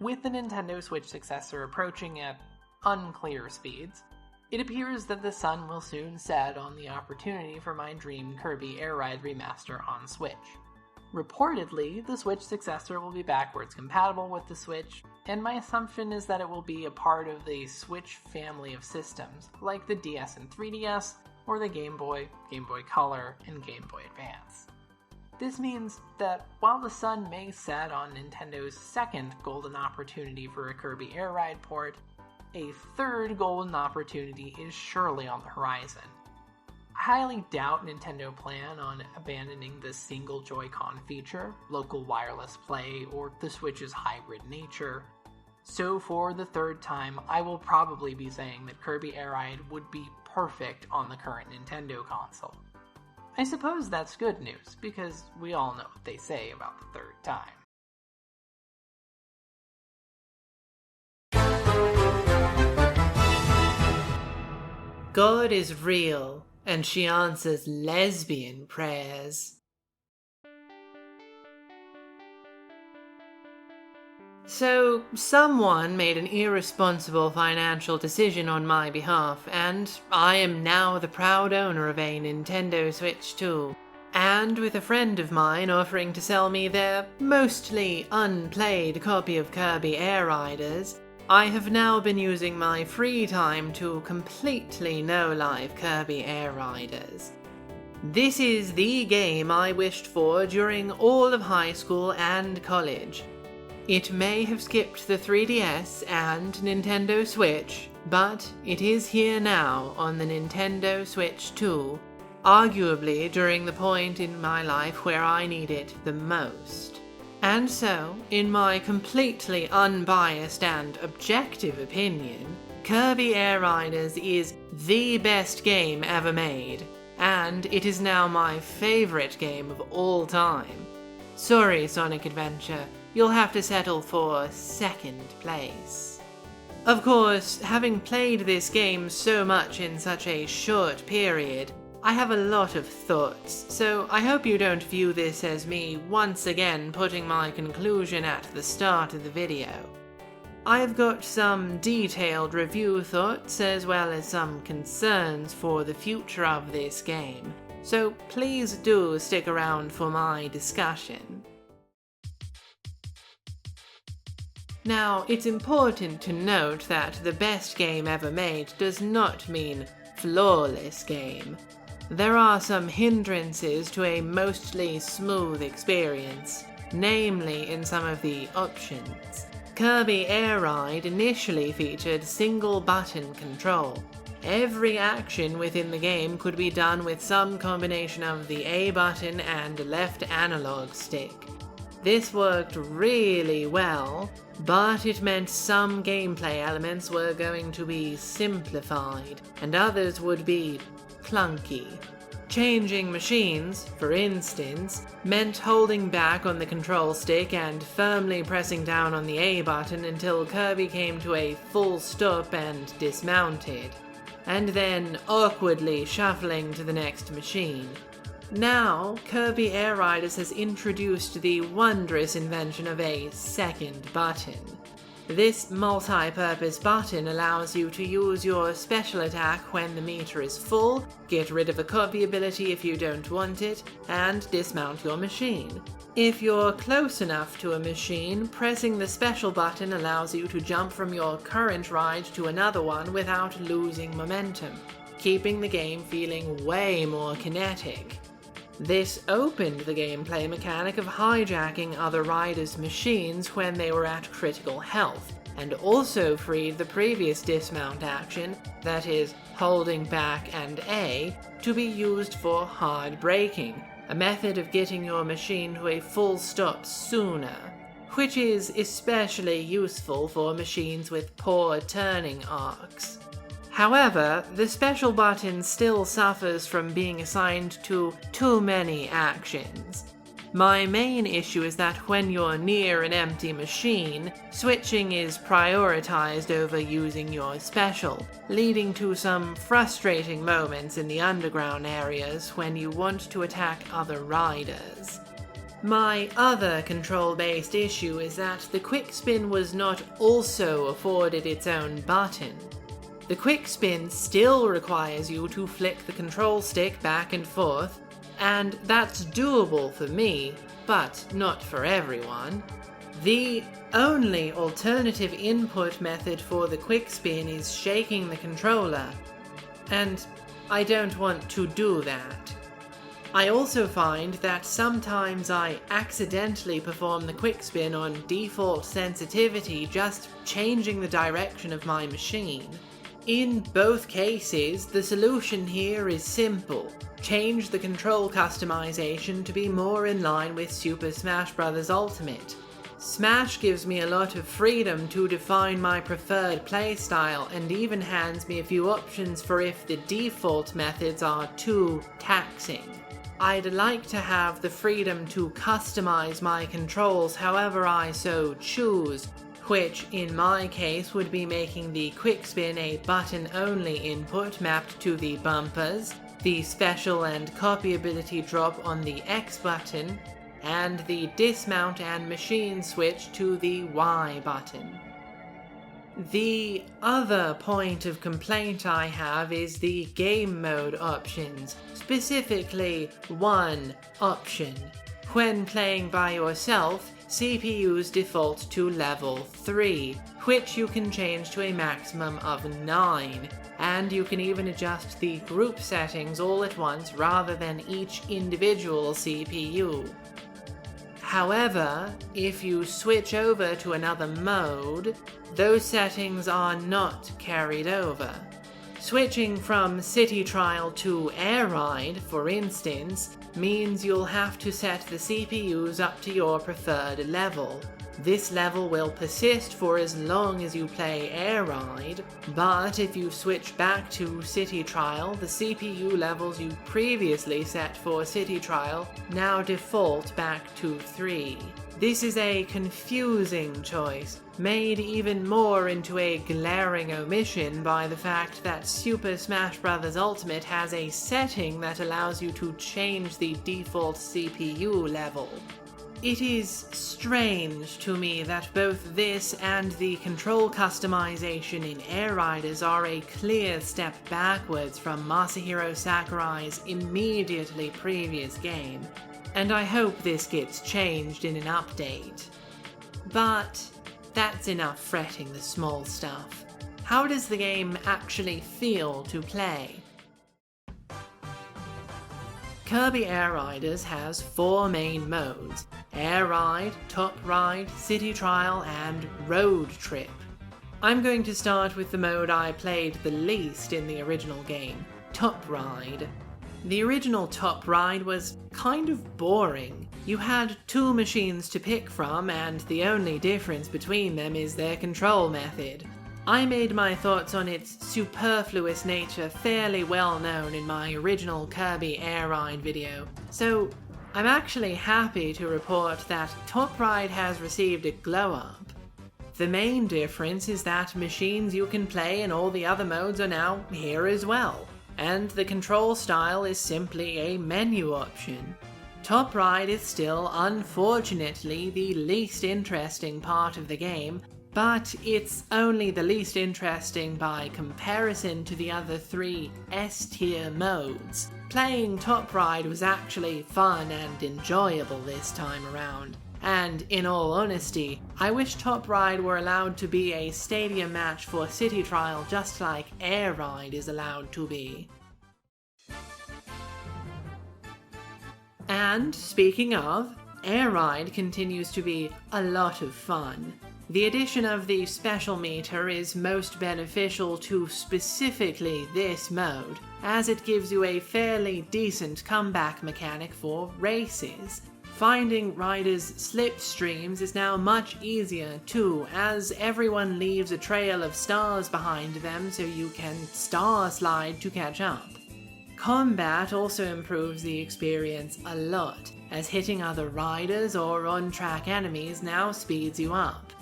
With the Nintendo Switch successor approaching at unclear speeds, it appears that the sun will soon set on the opportunity for my dream Kirby Air Ride remaster on Switch. Reportedly, the Switch successor will be backwards compatible with the Switch, and my assumption is that it will be a part of the Switch family of systems, like the DS and 3DS, or the Game Boy, Game Boy Color, and Game Boy Advance. This means that while the sun may set on Nintendo's second golden opportunity for a Kirby Air Ride port, a third golden opportunity is surely on the horizon. I highly doubt Nintendo plan on abandoning the single Joy-Con feature, local wireless play, or the Switch's hybrid nature. So for the third time, I will probably be saying that Kirby Air Ride would be perfect on the current Nintendo console. I suppose that's good news, because we all know what they say about the third time. God is real, and she answers lesbian prayers. So, someone made an irresponsible financial decision on my behalf, and I am now the proud owner of a Nintendo Switch 2. And with a friend of mine offering to sell me their mostly unplayed copy of Kirby Air Riders, I have now been using my free time to completely no-life Kirby Air Riders. This is the game I wished for during all of high school and college. It may have skipped the 3DS and Nintendo Switch, but it is here now on the Nintendo Switch 2, arguably during the point in my life where I need it the most. And so, in my completely unbiased and objective opinion, Kirby Air Riders is the best game ever made, and it is now my favorite game of all time. Sorry, Sonic Adventure, you'll have to settle for second place. Of course, having played this game so much in such a short period, I have a lot of thoughts, so I hope you don't view this as me once again putting my conclusion at the start of the video. I've got some detailed review thoughts as well as some concerns for the future of this game, so please do stick around for my discussion. Now, it's important to note that the best game ever made does not mean flawless game. There are some hindrances to a mostly smooth experience, namely in some of the options. Kirby Air Ride initially featured single-button control. Every action within the game could be done with some combination of the A button and left analog stick. This worked really well, but it meant some gameplay elements were going to be simplified, and others would be clunky. Changing machines, for instance, meant holding back on the control stick and firmly pressing down on the A button until Kirby came to a full stop and dismounted, and then awkwardly shuffling to the next machine. Now, Kirby Air Riders has introduced the wondrous invention of a second button. This multi-purpose button allows you to use your special attack when the meter is full, get rid of a copy ability if you don't want it, and dismount your machine. If you're close enough to a machine, pressing the special button allows you to jump from your current ride to another one without losing momentum, keeping the game feeling way more kinetic. This opened the gameplay mechanic of hijacking other riders' machines when they were at critical health, and also freed the previous dismount action, that is, holding back and A, to be used for hard braking, a method of getting your machine to a full stop sooner, which is especially useful for machines with poor turning arcs. However, the special button still suffers from being assigned to too many actions. My main issue is that when you're near an empty machine, switching is prioritized over using your special, leading to some frustrating moments in the underground areas when you want to attack other riders. My other control-based issue is that the quick spin was not also afforded its own button. The quick spin still requires you to flick the control stick back and forth, and that's doable for me, but not for everyone. The only alternative input method for the quick spin is shaking the controller, and I don't want to do that. I also find that sometimes I accidentally perform the quick spin on default sensitivity, just changing the direction of my machine. In both cases, the solution here is simple. Change the control customization to be more in line with Super Smash Bros. Ultimate. Smash gives me a lot of freedom to define my preferred playstyle and even hands me a few options for if the default methods are too taxing. I'd like to have the freedom to customize my controls however I so choose, which in my case would be making the quick spin a button-only input mapped to the bumpers, the special and copy ability drop on the X button, and the dismount and machine switch to the Y button. The other point of complaint I have is the game mode options, specifically one option. When playing by yourself, CPUs default to level 3, which you can change to a maximum of 9, and you can even adjust the group settings all at once rather than each individual CPU. However, if you switch over to another mode, those settings are not carried over. Switching from City Trial to Air Ride, for instance, means you'll have to set the CPUs up to your preferred level. This level will persist for as long as you play Air Ride, but if you switch back to City Trial, the CPU levels you previously set for City Trial now default back to 3. This is a confusing choice, made even more into a glaring omission by the fact that Super Smash Bros. Ultimate has a setting that allows you to change the default CPU level. It is strange to me that both this and the control customization in Air Riders are a clear step backwards from Masahiro Sakurai's immediately previous game, and I hope this gets changed in an update. But that's enough fretting the small stuff. How does the game actually feel to play? Kirby Air Riders has 4 main modes: Air Ride, Top Ride, City Trial, and Road Trip. I'm going to start with the mode I played the least in the original game, Top Ride. The original Top Ride was kind of boring. You had 2 machines to pick from, and the only difference between them is their control method. I made my thoughts on its superfluous nature fairly well known in my original Kirby Air Ride video, so I'm actually happy to report that Top Ride has received a glow-up. The main difference is that machines you can play in all the other modes are now here as well, and the control style is simply a menu option. Top Ride is still, unfortunately, the least interesting part of the game, but it's only the least interesting by comparison to the other 3 S-tier modes. Playing Top Ride was actually fun and enjoyable this time around, and in all honesty, I wish Top Ride were allowed to be a stadium match for City Trial just like Air Ride is allowed to be. And speaking of, Air Ride continues to be a lot of fun. The addition of the special meter is most beneficial to specifically this mode, as it gives you a fairly decent comeback mechanic for races. Finding riders' slipstreams is now much easier too, as everyone leaves a trail of stars behind them so you can star slide to catch up. Combat also improves the experience a lot, as hitting other riders or on-track enemies now speeds you up.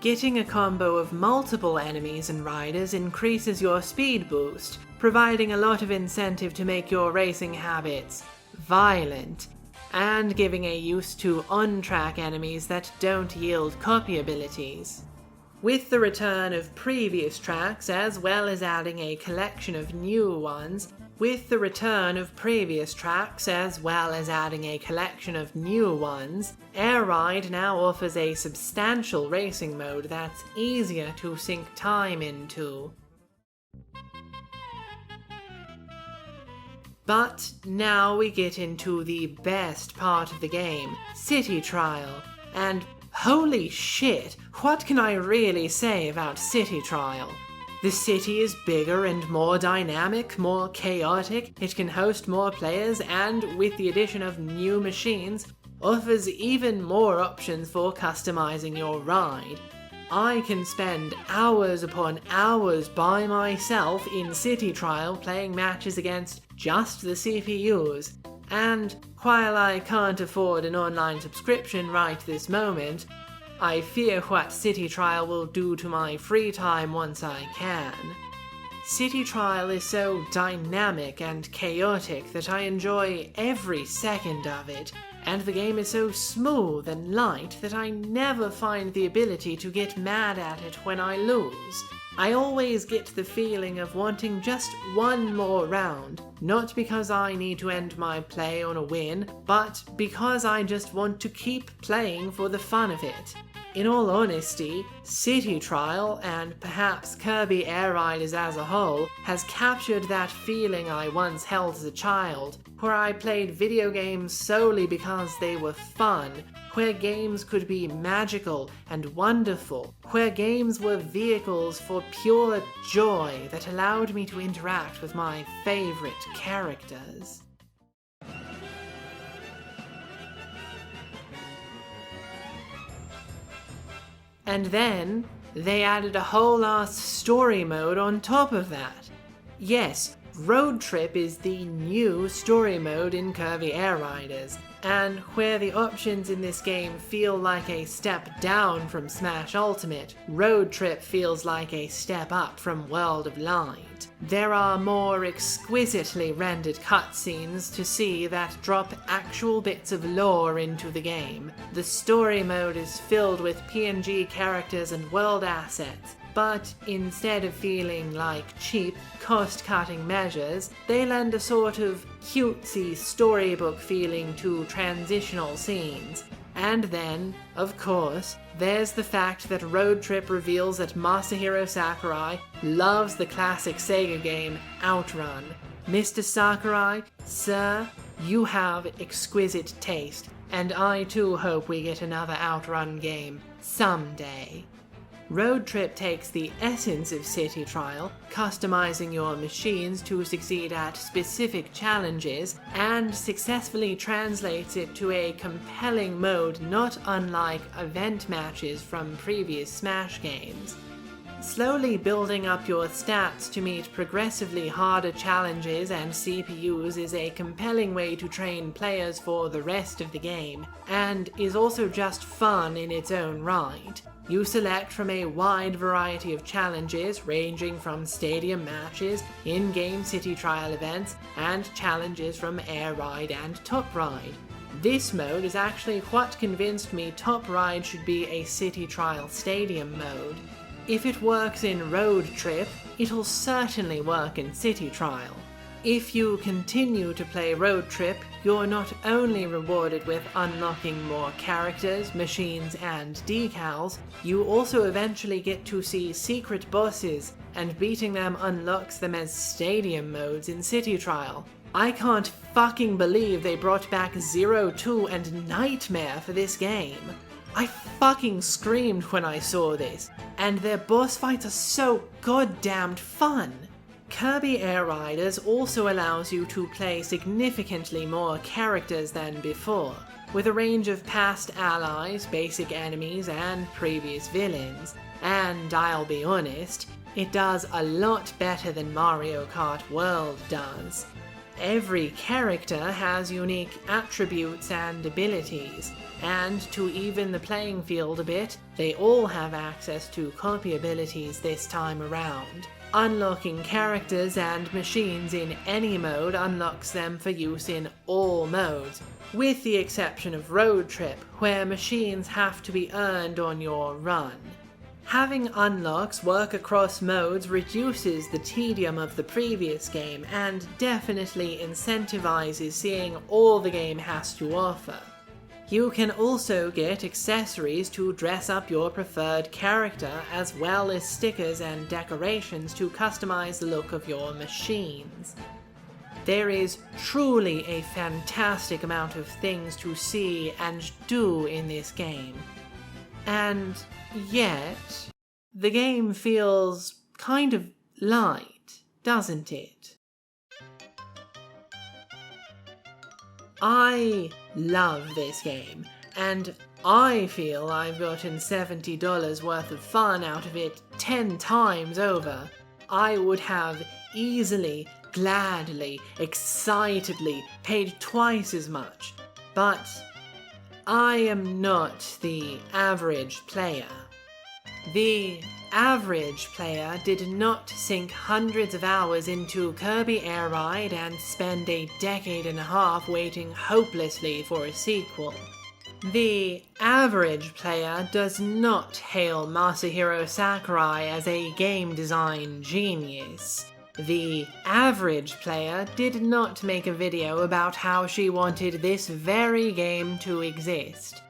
Getting a combo of multiple enemies and riders increases your speed boost, providing a lot of incentive to make your racing habits violent. and giving a use to on-track enemies that don't yield copy abilities. With the return of previous tracks, as well as adding a collection of new ones, Air Ride now offers a substantial racing mode that's easier to sink time into. But now we get into the best part of the game, City Trial, and holy shit, what can I really say about City Trial? The city is bigger and more dynamic, more chaotic, it can host more players, and with the addition of new machines, offers even more options for customizing your ride. I can spend hours upon hours by myself in City Trial playing matches against just the CPUs, and while I can't afford an online subscription right this moment, I fear what City Trial will do to my free time once I can. City Trial is so dynamic and chaotic that I enjoy every second of it, and the game is so smooth and light that I never find the ability to get mad at it when I lose. I always get the feeling of wanting just one more round, not because I need to end my play on a win, but because I just want to keep playing for the fun of it. In all honesty, City Trial, and perhaps Kirby Air Riders as a whole, has captured that feeling I once held as a child, where I played video games solely because they were fun, where games could be magical and wonderful, where games were vehicles for pure joy that allowed me to interact with my favorite characters. And then, they added a whole ass story mode on top of that. Yes, Road Trip is the new story mode in Kirby Air Riders, and where the options in this game feel like a step down from Smash Ultimate, Road Trip feels like a step up from World of Light. There are more exquisitely rendered cutscenes to see that drop actual bits of lore into the game. The story mode is filled with PNG characters and world assets, but instead of feeling like cheap, cost-cutting measures, they lend a sort of cutesy storybook feeling to transitional scenes. And then, of course, there's the fact that Road Trip reveals that Masahiro Sakurai loves the classic Sega game Outrun. Mr. Sakurai, sir, you have exquisite taste, and I too hope we get another Outrun game someday. Road Trip takes the essence of City Trial, customizing your machines to succeed at specific challenges, and successfully translates it to a compelling mode not unlike event matches from previous Smash games. Slowly building up your stats to meet progressively harder challenges and CPUs is a compelling way to train players for the rest of the game, and is also just fun in its own right. You select from a wide variety of challenges ranging from stadium matches, in-game City Trial events, and challenges from Air Ride and Top Ride. This mode is actually what convinced me Top Ride should be a City Trial stadium mode. If it works in Road Trip, it'll certainly work in City Trial. If you continue to play Road Trip, you're not only rewarded with unlocking more characters, machines, and decals, you also eventually get to see secret bosses, and beating them unlocks them as stadium modes in City Trial. I can't fucking believe they brought back Zero 2 and Nightmare for this game. I fucking screamed when I saw this, and their boss fights are so goddamned fun. Kirby Air Riders also allows you to play significantly more characters than before, with a range of past allies, basic enemies, and previous villains. And I'll be honest, it does a lot better than Mario Kart World does. Every character has unique attributes and abilities, and to even the playing field a bit, they all have access to copy abilities this time around. Unlocking characters and machines in any mode unlocks them for use in all modes, with the exception of Road Trip, where machines have to be earned on your run. Having unlocks work across modes reduces the tedium of the previous game and definitely incentivizes seeing all the game has to offer. You can also get accessories to dress up your preferred character, as well as stickers and decorations to customize the look of your machines. There is truly a fantastic amount of things to see and do in this game. And yet, the game feels kind of light, doesn't it? I love this game, and I feel I've gotten $70 worth of fun out of it 10 times over. I would have easily, gladly, excitedly paid twice as much, but I am not the average player. The average player did not sink hundreds of hours into Kirby Air Ride and spend a decade and a half waiting hopelessly for a sequel. The average player does not hail Masahiro Sakurai as a game design genius. The average player did not make a video about how she wanted this very game to exist.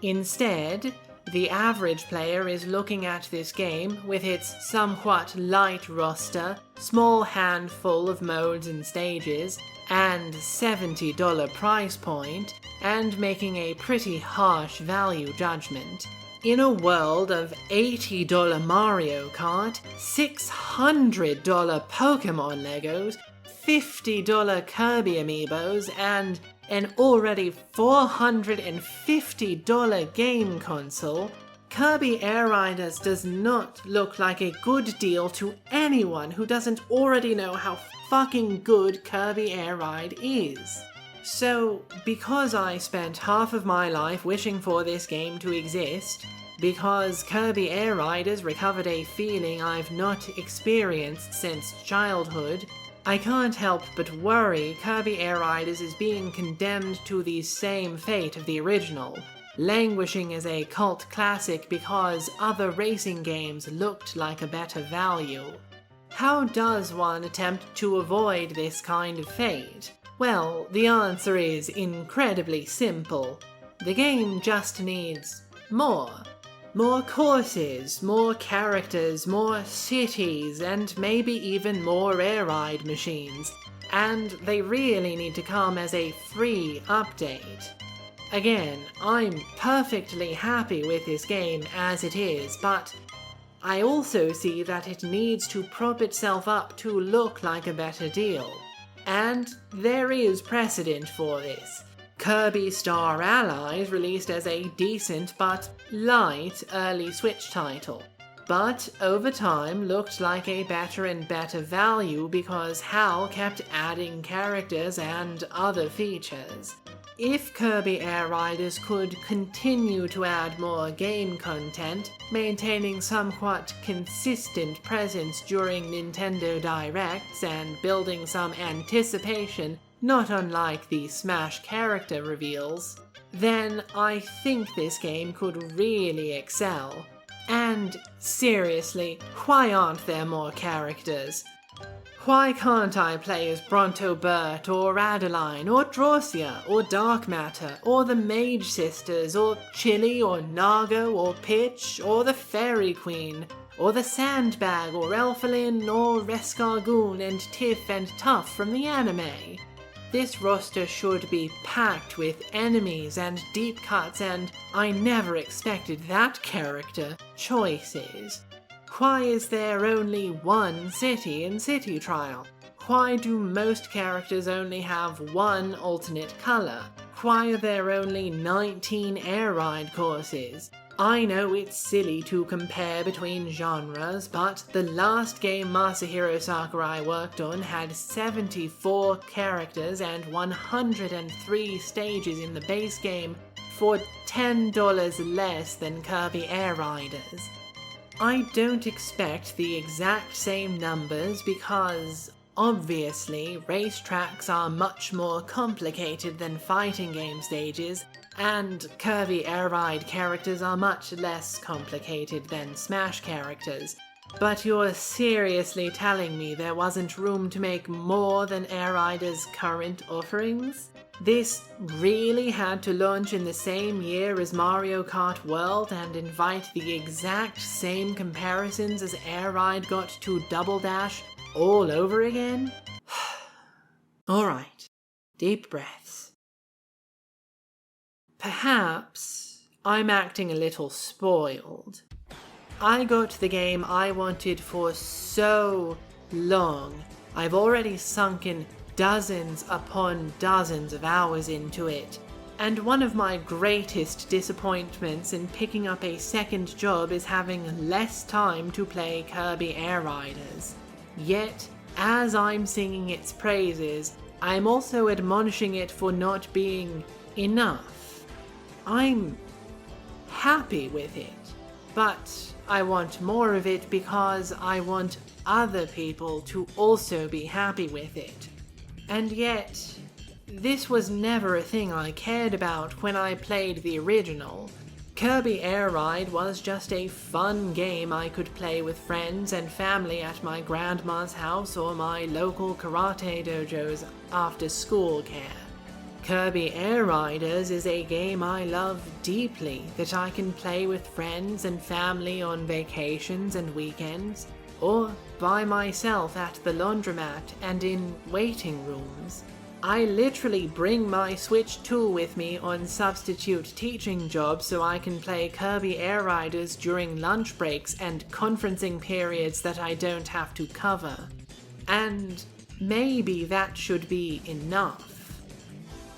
Instead, the average player is looking at this game with its somewhat light roster, small handful of modes and stages, and $70 price point, and making a pretty harsh value judgment. In a world of $80 Mario Kart, $600 Pokemon Legos, $50 Kirby amiibos, and an already $450 game console, Kirby Air Riders does not look like a good deal to anyone who doesn't already know how fucking good Kirby Air Ride is. So, because I spent half of my life wishing for this game to exist, because Kirby Air Riders recovered a feeling I've not experienced since childhood, I can't help but worry Kirby Air Riders is being condemned to the same fate of the original, languishing as a cult classic because other racing games looked like a better value. How does one attempt to avoid this kind of fate? Well, the answer is incredibly simple. The game just needs more. More courses, more characters, more cities, and maybe even more air ride machines. And they really need to come as a free update. Again, I'm perfectly happy with this game as it is, but I also see that it needs to prop itself up to look like a better deal. And there is precedent for this. Kirby Star Allies released as a decent but light early Switch title, but over time looked like a better and better value because HAL kept adding characters and other features. If Kirby Air Riders could continue to add more game content, maintaining somewhat consistent presence during Nintendo Directs and building some anticipation, not unlike the Smash character reveals, then I think this game could really excel. And seriously, why aren't there more characters? Why can't I play as Bronto Burt, or Adeline, or Drossia, or Dark Matter, or the Mage Sisters, or Chili, or Nago, or Pitch, or the Fairy Queen, or the Sandbag, or Elfilin, or Rescargoon and Tiff and Tuff from the anime? This roster should be packed with enemies and deep cuts, and I never expected that character choices. Why is there only one city in City Trial? Why do most characters only have one alternate color? Why are there only 19 air ride courses? I know it's silly to compare between genres, but the last game Masahiro Sakurai worked on had 74 characters and 103 stages in the base game for $10 less than Kirby Air Riders. I don't expect the exact same numbers because, obviously, racetracks are much more complicated than fighting game stages, and Kirby Air Ride characters are much less complicated than Smash characters. But you're seriously telling me there wasn't room to make more than Air Rider's current offerings? This really had to launch in the same year as Mario Kart World and invite the exact same comparisons as Air Ride got to Double Dash all over again? Alright, deep breaths. Perhaps I'm acting a little spoiled. I got the game I wanted for so long. I've already sunken dozens upon dozens of hours into it. And one of my greatest disappointments in picking up a second job is having less time to play Kirby Air Riders. Yet, as I'm singing its praises, I'm also admonishing it for not being enough. I'm happy with it, but I want more of it because I want other people to also be happy with it. And yet, this was never a thing I cared about when I played the original. Kirby Air Ride was just a fun game I could play with friends and family at my grandma's house or my local karate dojo's after-school care. Kirby Air Riders is a game I love deeply that I can play with friends and family on vacations and weekends, or by myself at the laundromat and in waiting rooms. I literally bring my Switch 2 with me on substitute teaching jobs so I can play Kirby Air Riders during lunch breaks and conferencing periods that I don't have to cover. And maybe that should be enough.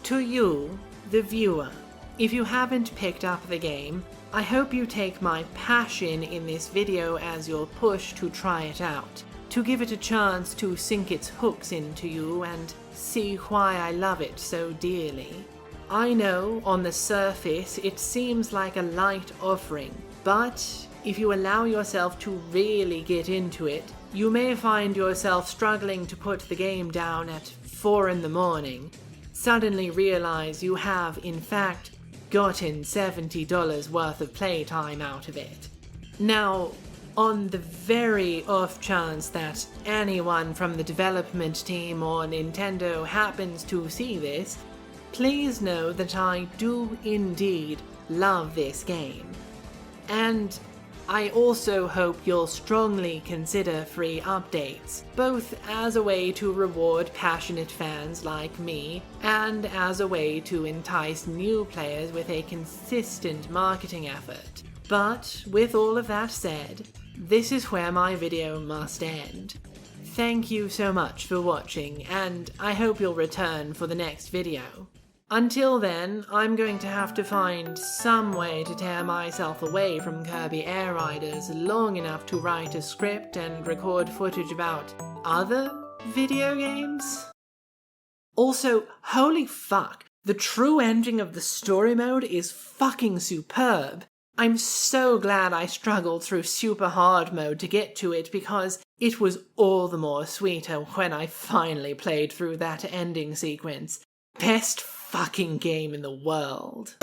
To you, the viewer, if you haven't picked up the game, I hope you take my passion in this video as your push to try it out, to give it a chance to sink its hooks into you and see why I love it so dearly. I know, on the surface, it seems like a light offering, but if you allow yourself to really get into it, you may find yourself struggling to put the game down at 4 in the morning, suddenly realize you have, in fact, gotten $70 worth of playtime out of it. Now, on the very off chance that anyone from the development team or Nintendo happens to see this, please know that I do indeed love this game. And I also hope you'll strongly consider free updates, both as a way to reward passionate fans like me, and as a way to entice new players with a consistent marketing effort. But with all of that said, this is where my video must end. Thank you so much for watching, and I hope you'll return for the next video. Until then, I'm going to have to find some way to tear myself away from Kirby Air Riders long enough to write a script and record footage about other video games. Also, holy fuck, the true ending of the story mode is fucking superb. I'm so glad I struggled through super hard mode to get to it because it was all the more sweeter when I finally played through that ending sequence. Best fucking game in the world.